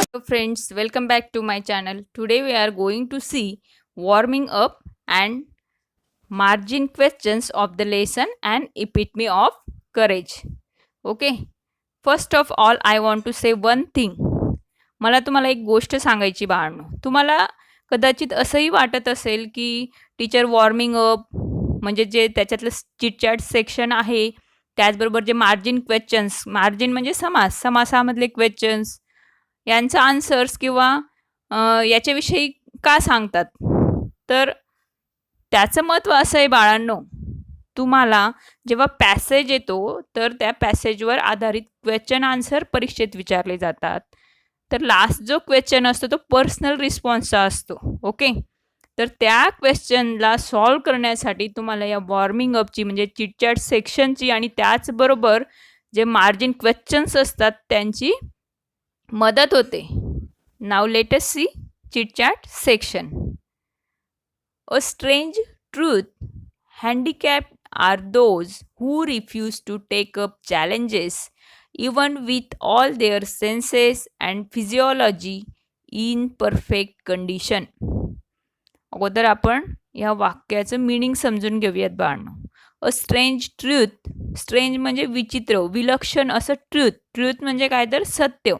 Hello friends, welcome back to my channel. Today we are going to see warming up and margin questions of the lesson and epitome of courage. Okay, first of all I want to say one thing. मला तुम्हाला एक गोष्ट सांगायची बाळांनो. तुम्हाला कदाचित असंही वाटत असेल की टीचर वॉर्मिंग अप म्हणजे जे त्याच्यातलं चिटचॅट सेक्शन आहे, त्याचबरोबर जे मार्जिन म्हणजे समासामधले क्वेश्चन्स यांचं आन्सर्स किंवा याच्याविषयी का सांगतात. तर त्याचं महत्त्व असं आहे बाळांनो, तुम्हाला जेव्हा पॅसेज येतो तर त्या पॅसेजवर आधारित क्वेश्चन आन्सर परीक्षेत विचारले जातात. तर लास्ट जो क्वेश्चन असतो तो पर्सनल रिस्पॉन्सचा असतो. ओके, तर त्या क्वेश्चनला सॉल्व करण्यासाठी तुम्हाला या वॉर्मिंग अपची म्हणजे चिटचॅट सेक्शनची आणि त्याचबरोबर जे मार्जिन क्वेश्चन्स असतात त्यांची मदत होते. नाव let us see chitchat section. A strange truth, handicapped are those who refuse to take up challenges even with all their senses and physiology in perfect condition. अगोदर आपण या वाक्याचं मीनिंग समजून घेऊयात बाळांनो. अ स्ट्रेंज ट्रूथ, स्ट्रेंज म्हणजे विचित्र, विलक्षण असं ट्रूथ म्हणजे काय तर सत्य.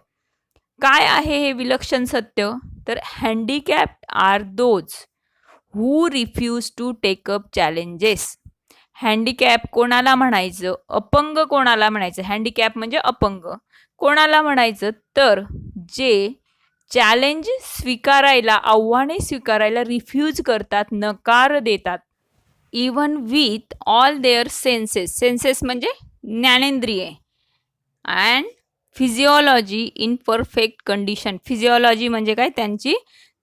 काय आहे हे विलक्षण सत्य? तर handicapped are those who refuse to take up challenges. Handicap कोणाला म्हणायचं? अपंग कोणाला म्हणायचं? हँडिकॅप म्हणजे अपंग. कोणाला म्हणायचं? तर जे चॅलेंज स्वीकारायला, आव्हाने स्वीकारायला रिफ्यूज करतात, नकार देतात. Even with all their senses म्हणजे ज्ञानेंद्रिये and physiology in perfect condition. Physiology म्हणजे काय? त्यांची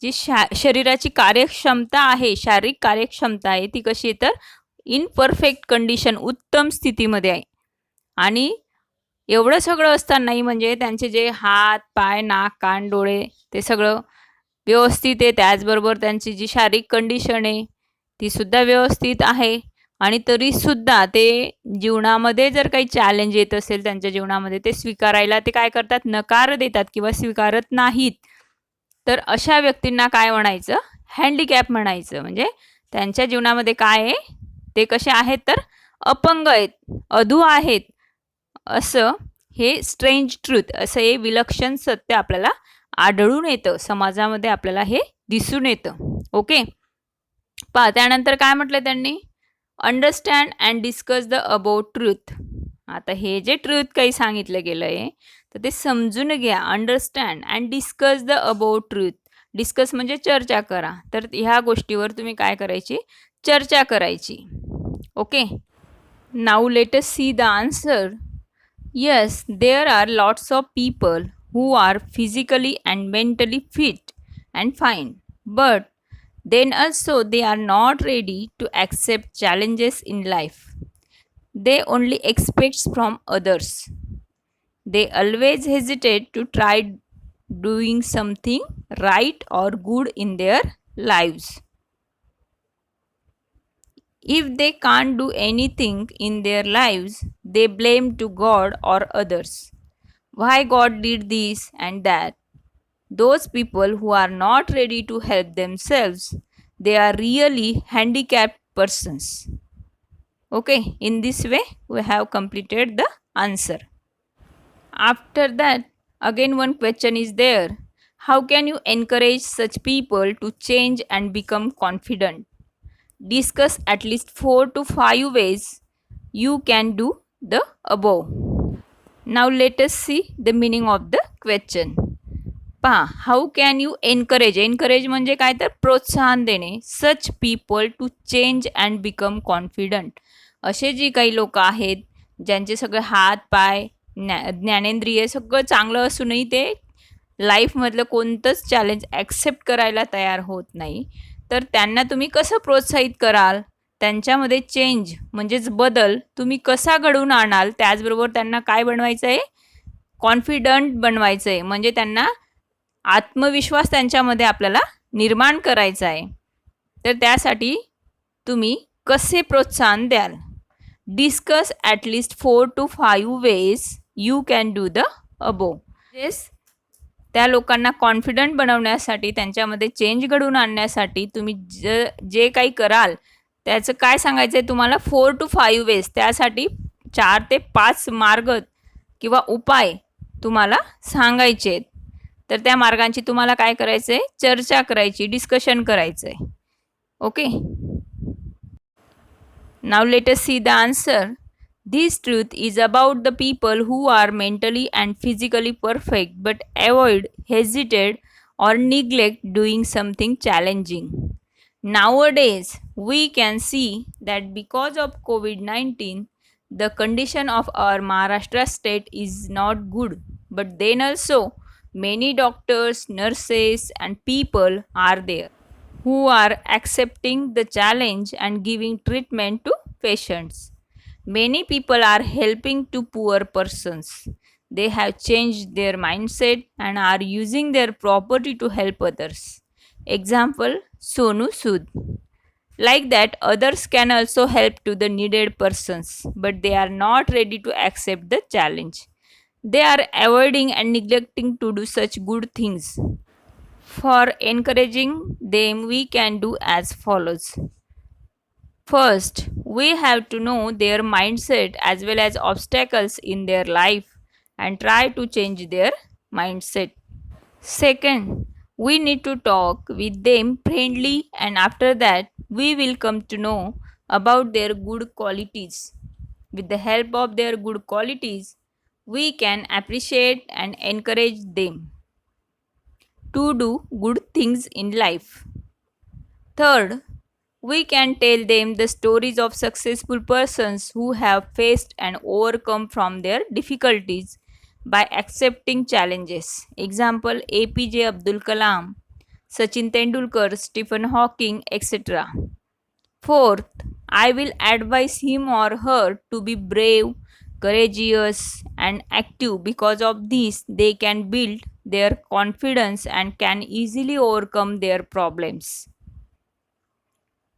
जी शरीराची कार्यक्षमता आहे, शारीरिक कार्यक्षमता आहे ती कशी आहे? तर इन परफेक्ट कंडिशन, उत्तम स्थितीमध्ये आहे. आणि एवढं सगळं असतानाही म्हणजे त्यांचे जे हात, पाय, नाक, कान, डोळे ते सगळं व्यवस्थित आहे. त्याचबरोबर त्यांची जी शारीरिक कंडिशन आहे ती सुद्धा व्यवस्थित आहे. आणि तरीसुद्धा ते जीवनामध्ये जर काही चॅलेंज येत असेल त्यांच्या जीवनामध्ये, ते स्वीकारायला ते काय करतात? नकार देतात किंवा स्वीकारत नाहीत. तर अशा व्यक्तींना काय म्हणायचं? हँडिकॅप म्हणायचं. म्हणजे त्यांच्या जीवनामध्ये काय आहे? ते कसे आहेत? तर अपंग आहेत, अधू आहेत. असं हे स्ट्रेंज ट्रूथ, असं हे विलक्षण सत्य आपल्याला आढळून येतं, समाजामध्ये आपल्याला हे दिसून येतं. ओके, पहा त्यानंतर काय म्हटलं त्यांनी? Understand and discuss the about truth. आता हे जे ट्रूथ काही सांगितलं गेलं आहे तर ते समजून घ्या. Understand and discuss the about truth. Discuss म्हणजे चर्चा करा. तर ह्या गोष्टीवर तुम्ही काय करायची? चर्चा करायची. Okay, now let us see the answer. Yes, there are lots of people who are physically and mentally fit and fine, but then also they are not ready to accept challenges in life. They only expect from others. They always hesitate to try doing something right or good in their lives. If they can't do anything in their lives, they blame to God or others. Why God did this and that. Those people who are not ready to help themselves, they are really handicapped persons. Okay, in this way we have completed the answer. After that, again one question is there. How can you encourage such people to change and become confident? Discuss at least 4 to 5 ways you can do the above. Now let us see the meaning of the question. पहा, how can you encourage म्हणजे काय? तर प्रोत्साहन देणे. Such people to change and become confident. असे जी काही लोक आहेत ज्यांचे सगळे हात, पाय, ज्ञानेंद्रिय सगळं चांगलं असूनही ते लाईफमधलं कोणतंच चॅलेंज ॲक्सेप्ट करायला तयार होत नाही, तर त्यांना तुम्ही कसं प्रोत्साहित कराल? त्यांच्यामध्ये चेंज म्हणजेच बदल तुम्ही कसा घडवून आणाल? त्याचबरोबर त्यांना काय बनवायचं आहे? कॉन्फिडंट बनवायचं आहे. म्हणजे त्यांना आत्मविश्वास त्यांच्यामध्ये आपल्याला निर्माण करायचा आहे. तर त्यासाठी तुम्ही कसे प्रोत्साहन द्याल? Discuss at least 4 to 5 ways you can do the above. त्या लोकांना कॉन्फिडंट बनवण्यासाठी, त्यांच्यामध्ये चेंज घडवून आणण्यासाठी तुम्ही जे काही कराल त्याचं काय सांगायचं आहे तुम्हाला? 4 to 5 ways. त्यासाठी 4 ते 5 मार्ग किंवा उपाय तुम्हाला सांगायचे आहेत. तर त्या मार्गांची तुम्हाला काय करायचं आहे? चर्चा करायची, डिस्कशन करायचं आहे. Okay. Now let us see the answer. This truth is about the people who are mentally and physically perfect but avoid, hesitate, or neglect doing something challenging. Nowadays, we can see that because of COVID-19, the condition of our Maharashtra state is not good. But then also, many doctors, nurses, and people are there who are accepting the challenge and giving treatment to patients. Many people are helping to poor persons. They have changed their mindset and are using their property to help others. Example, Sonu Sood. Like that, others can also help to the needed persons, but they are not ready to accept the challenge. They are avoiding and neglecting to do such good things. For encouraging them, we can do as follows. First, we have to know their mindset as well as obstacles in their life and try to change their mindset. Second, we need to talk with them friendly, and after that, we will come to know about their good qualities. With the help of their good qualities, we can appreciate and encourage them to do good things in life. Third, we can tell them the stories of successful persons who have faced and overcome from their difficulties by accepting challenges. Example, APJ Abdul Kalam, Sachin Tendulkar, Stephen Hawking, etc. Fourth, I will advise him or her to be brave, courageous, and active. Because of this, they can build their confidence and can easily overcome their problems.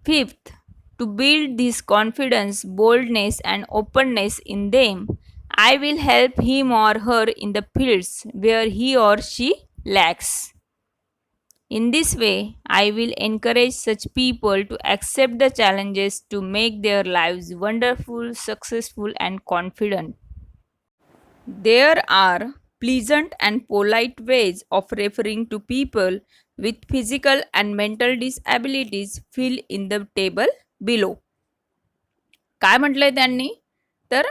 Fifth, to build this confidence, boldness, and openness in them, I will help him or her in the fields where he or she lacks. In this way, I will encourage such people to accept the challenges to make their lives wonderful, successful, and confident. There are pleasant and polite ways of referring to people with physical and mental disabilities. Fill in the table below. काय म्हटलंय त्यांनी? तर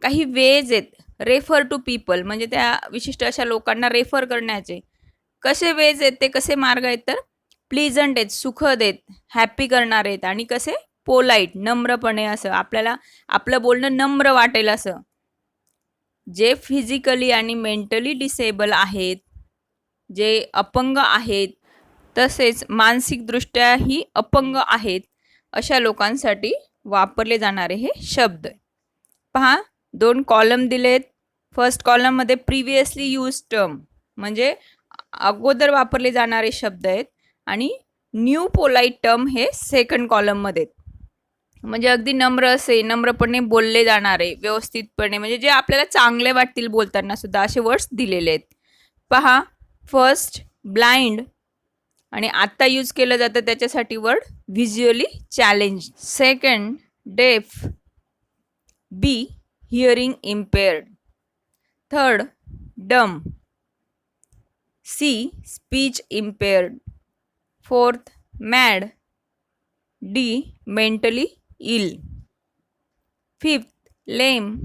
काही veg आहेत refer to people, म्हणजे त्या विशिष्ट अशा लोकांना रेफर करण्याचे. कसे वेज आहेत ते, कसे मार्ग आहेत? तर प्लीजंट आहेत, सुखद आहेत, हॅपी करणार आहेत, आणि कसे पोलाईट, नम्रपणे, असं आपल्याला आपलं बोलणं नम्र वाटेल असं. जे फिजिकली आणि मेंटली डिसेबल आहेत, जे अपंग आहेत, तसेच मानसिकदृष्ट्याही अपंग आहेत, अशा लोकांसाठी वापरले जाणारे हे शब्द. पहा, 2 कॉलम दिलेत. फर्स्ट कॉलममध्ये प्रिव्हियसली यूज टर्म, म्हणजे अगोदर वापरले जाणारे शब्द आहेत, आणि न्यू पोलाईट टर्म हे सेकंड कॉलममध्ये. म्हणजे अगदी नम्र असे, नम्रपणे बोलले जाणारे, व्यवस्थितपणे, म्हणजे जे आपल्याला चांगले वाटतील बोलताना सुद्धा, असे वर्ड्स दिलेले आहेत. पहा, फर्स्ट ब्लाइंड, आणि आत्ता यूज केलं जातं त्याच्यासाठी word visually challenge. Second deaf, B hearing impaired. Third dumb, C speech impaired. Fourth mad, D mentally ill. Fifth lame,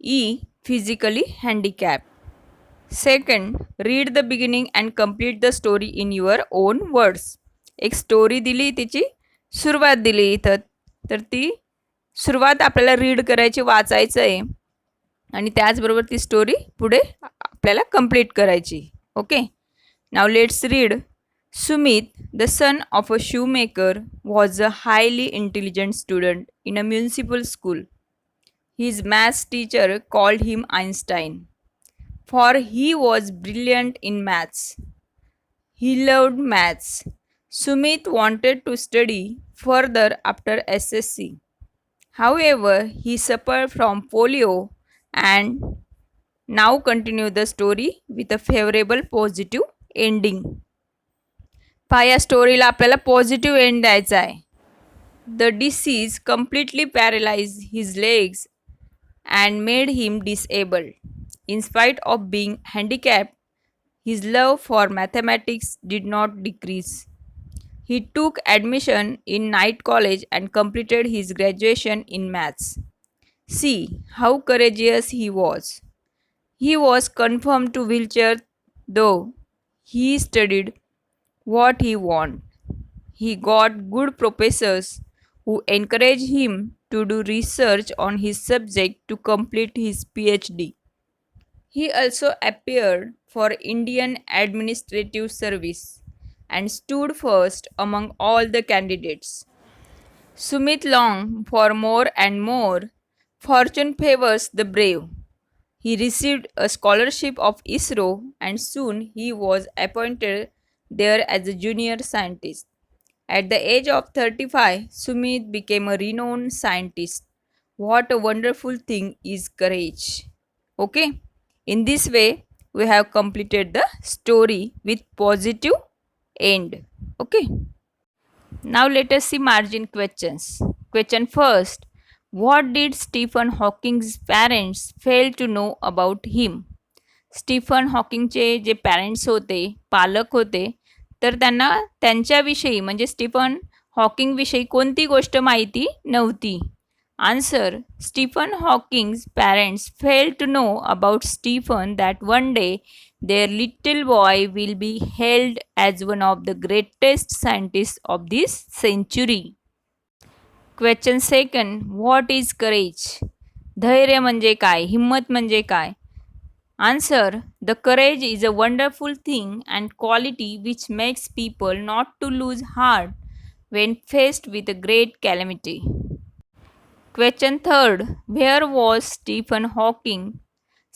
E physically handicap. Second, read the beginning and complete the story in your own words. एक story दिली, तिची सुरुवात दिली इथं, तर ती सुरुवात आपल्याला रीड करायची, वाचायचं आहे, आणि त्याचबरोबर ती स्टोरी पुढे आपल्याला कंप्लीट करायची. Okay. Now let's read. Sumit, the son of a shoemaker, was a highly intelligent student in a municipal school. His maths teacher called him Einstein, for he was brilliant in maths. He loved maths. Sumit wanted to study further after SSC. However, he suffered from polio and now continue the story with a favorable positive ending. पहा या स्टोरीला आपल्याला positive and द्यायचा आहे. The disease completely paralyzed his legs and made him disabled. In spite of being handicapped, his love for mathematics did not decrease. He took admission in Knight College and completed his graduation in maths. See how courageous he was. He was confined to wheelchair though he studied what he wanted. He got good professors who encouraged him to do research on his subject to complete his PhD. He also appeared for Indian Administrative Service and stood first among all the candidates. Sumit longed for more and more. Fortune favors the brave. He received a scholarship of ISRO and soon he was appointed there as a junior scientist. At the age of 35, Sumit became a renowned scientist. What a wonderful thing is courage. Okay, in this way, we have completed the story with positive end. Okay, now let us see margin questions. Question first. What did Stephen Hawking's parents fail to know about him? Stephen हॉकिंगचे जे parents होते, पालक होते, तर त्यांना त्यांच्याविषयी म्हणजे Stephen हॉकिंगविषयी कोणती गोष्ट माहिती नव्हती. Answer. Stephen Hawking's parents fail to know about Stephen that one day their little boy will be held as one of the greatest scientist of this century. Question second. What is courage? धैर्य म्हणजे काय? हिम्मत म्हणजे काय? Answer. The courage is a wonderful thing and quality which makes people not to lose heart when faced with a great calamity. Question third. Where was Stephen Hawking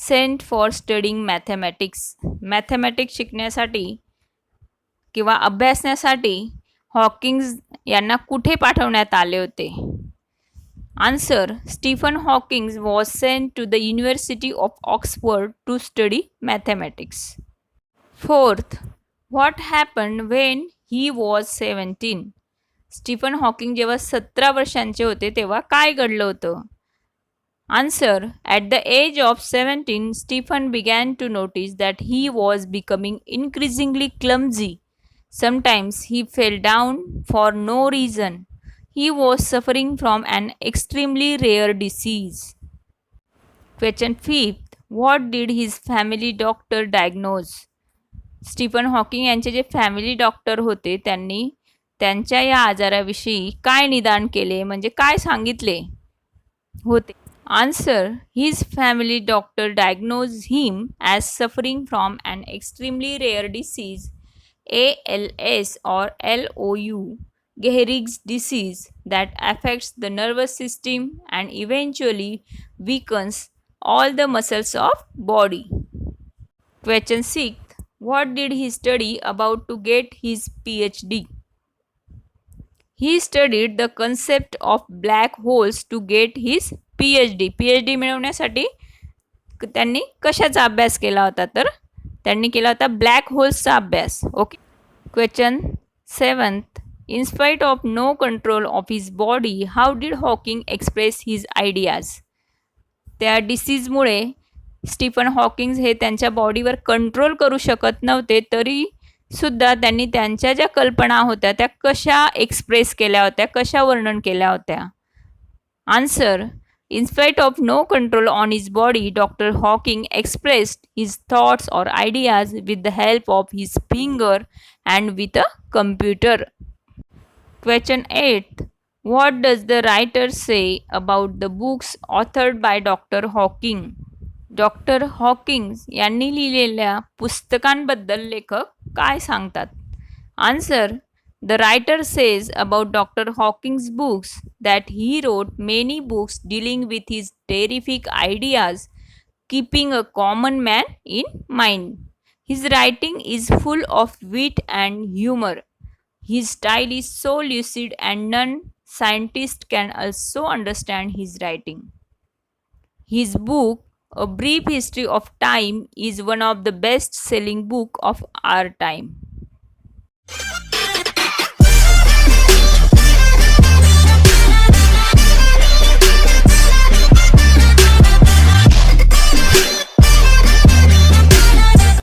sent for studying mathematics? Mathematics शिकण्यासाठी किंवा अभ्यासण्यासाठी Hawkins यांना कुठे पाठवण्यात आले होते? Answer. Stephen Hawking was sent to the University of Oxford to study mathematics. Fourth. What happened when he was 17? Stephen Hawking जेव्हा 17 वर्षांचे होते तेव्हा काय घडलं होतं? Answer. At the age of 17, Stephen began to notice that he was becoming increasingly clumsy. Sometimes he fell down for no reason. He was suffering from an extremely rare disease. Question fifth. What did his family doctor diagnose? Stephen Hawking यांचे जे family doctor होते त्यांनी त्यांच्या या आजाराविषयी काय निदान केले म्हणजे काय सांगितले होते? Answer. His family doctor diagnosed him as suffering from an extremely rare disease, ALS or LOU, Gehrig's disease, that affects the nervous system and eventually weakens all the muscles of body. Question 6. What did he study about to get his PhD? He studied the concept of black holes to get his PhD. PhD मिळवण्यासाठी त्यांनी कशाचा अभ्यास केला होता? तर त्यांनी केला होता ब्लॅक होल्सचा अभ्यास. Okay. Question 7th. In spite of no control of his body, how did Hawking express his ideas? त्या डिसीजमुळे स्टीफन हॉकिंग्स हे त्यांच्या बॉडीवर कंट्रोल करू शकत नव्हते, तरी सुद्धा त्यांनी त्यांच्या ज्या कल्पना होत्या त्या कशा एक्सप्रेस केल्या होत्या, कशा वर्णन केल्या होत्या? Answer. In spite of no control on his body, Dr. Hawking expressed his thoughts or ideas with the help of his finger and with a computer. Question 8. What does the writer say about the books authored by Dr. Hawking? Doctor Hawking's यांनी लिहिलेल्या पुस्तकांबद्दल लेखक काय सांगतात? Answer. The writer says about Dr. Hawking's books that he wrote many books dealing with his terrific ideas, keeping a common man in mind. His writing is full of wit and humor. His style is so lucid and none scientist can also understand his writing. His book, A Brief History of Time, is one of the best-selling book of our time.